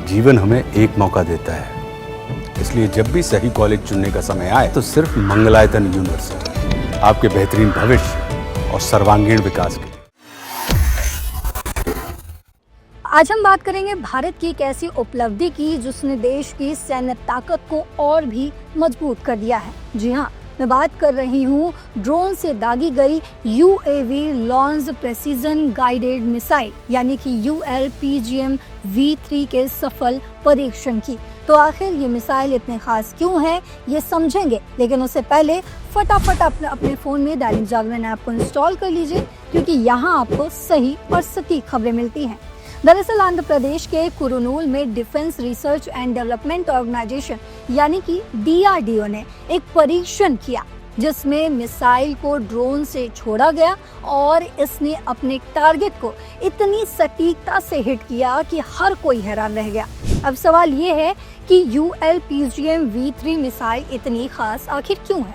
जीवन हमें एक मौका देता है, इसलिए जब भी सही कॉलेज चुनने का समय आए तो सिर्फ मंगलायतन यूनिवर्सिटी आपके बेहतरीन भविष्य और सर्वांगीण विकास के लिए। आज हम बात करेंगे भारत की एक ऐसी उपलब्धि की जिसने देश की सैन्य ताकत को और भी मजबूत कर दिया है। जी हाँ, मैं बात कर रही हूँ ड्रोन से दागी गई UAV launch precision guided missile यानी कि ULPGM V3 के सफल परीक्षण की। तो आखिर ये मिसाइल इतने खास क्यों है ये समझेंगे, लेकिन उससे पहले फटाफट अपने फ़ोन में दैनिक जागरण ऐप को इंस्टॉल कर लीजिए, क्योंकि यहाँ आपको सही और सटीक खबरें मिलती हैं। दरअसल आंध्र प्रदेश के कुरुनूल में defence research and development organisation यानी कि DRDO ने एक परीक्षण किया जिसमें मिसाइल को ड्रोन से छोड़ा गया और इसने अपने टारगेट को इतनी सटीकता से हिट किया कि हर कोई हैरान रह गया। अब सवाल ये है कि ULPGM V3 मिसाइल इतनी खास आखिर क्यों है?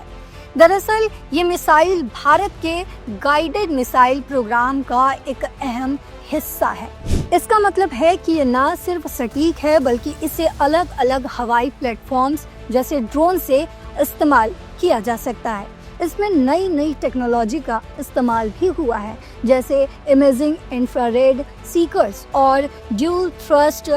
दरअसल ये मिसाइल भारत के गाइडेड मिसाइल प्रोग्राम का एक अहम हिस्सा है। इसका मतलब है कि ये ना सिर्फ सटीक है बल्कि इसे अलग अलग हवाई प्लेटफॉर्म्स जैसे ड्रोन से इस्तेमाल किया जा सकता है। इसमें नई नई टेक्नोलॉजी का इस्तेमाल भी हुआ है, जैसे इमेजिंग इंफ्रारेड सीकर्स और ड्यूल थ्रस्ट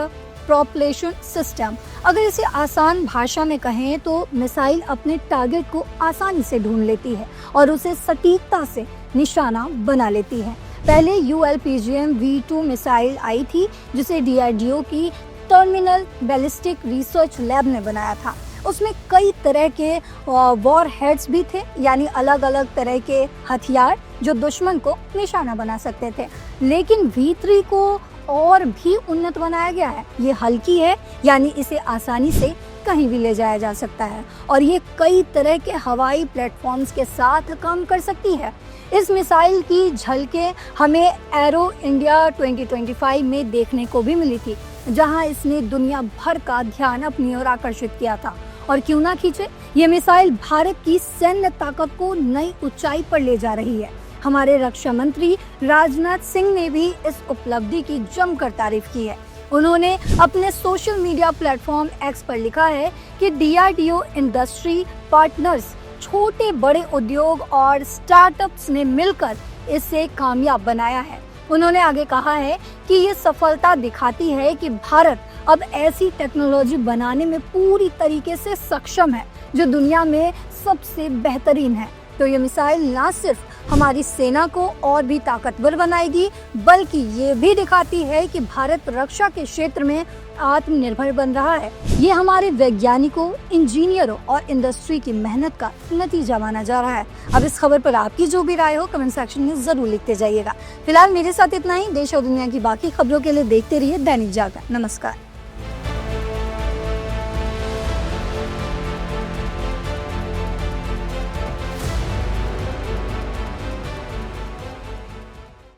प्रोपल्शन सिस्टम। अगर इसे आसान भाषा में कहें तो मिसाइल अपने टारगेट को आसानी से ढूंढ लेती है और उसे सटीकता से निशाना बना लेती है। पहले ULPGM V2 मिसाइल आई थी जिसे DRDO की टर्मिनल बैलिस्टिक रिसर्च लैब ने बनाया था। उसमें कई तरह के वॉर हेड्स भी थे, यानी अलग अलग तरह के हथियार जो दुश्मन को निशाना बना सकते थे। लेकिन V3 को और भी उन्नत बनाया गया है। ये हल्की है, यानी इसे आसानी से कहीं भी ले जाया जा सकता है और ये कई तरह के हवाई प्लेटफॉर्म्स के साथ काम कर सकती है। इस मिसाइल की झलकें हमें एरो इंडिया 2025 में देखने को भी मिली थी, जहां इसने दुनिया भर का ध्यान अपनी ओर आकर्षित किया था। और क्यों ना खींचे, ये मिसाइल भारत की सैन्य ताकत को नई ऊंचाई पर ले जा रही है। हमारे रक्षा मंत्री राजनाथ सिंह ने भी इस उपलब्धि की जमकर तारीफ की है। उन्होंने अपने सोशल मीडिया प्लेटफॉर्म X पर लिखा है कि DRDO इंडस्ट्री पार्टनर्स, छोटे बड़े उद्योग और स्टार्टअप्स ने मिलकर इसे कामयाब बनाया है। उन्होंने आगे कहा है कि ये सफलता दिखाती है कि भारत अब ऐसी टेक्नोलॉजी बनाने में पूरी तरीके से सक्षम है जो दुनिया में सबसे बेहतरीन है। तो ये मिसाइल ना सिर्फ हमारी सेना को और भी ताकतवर बनाएगी, बल्कि ये भी दिखाती है कि भारत रक्षा के क्षेत्र में आत्मनिर्भर बन रहा है। ये हमारे वैज्ञानिकों, इंजीनियरों और इंडस्ट्री की मेहनत का नतीजा माना जा रहा है। अब इस खबर पर आपकी जो भी राय हो कमेंट सेक्शन में जरूर लिखते जाइएगा। फिलहाल मेरे साथ इतना ही। देश और दुनिया की बाकी खबरों के लिए देखते रहिए दैनिक जागरण। नमस्कार।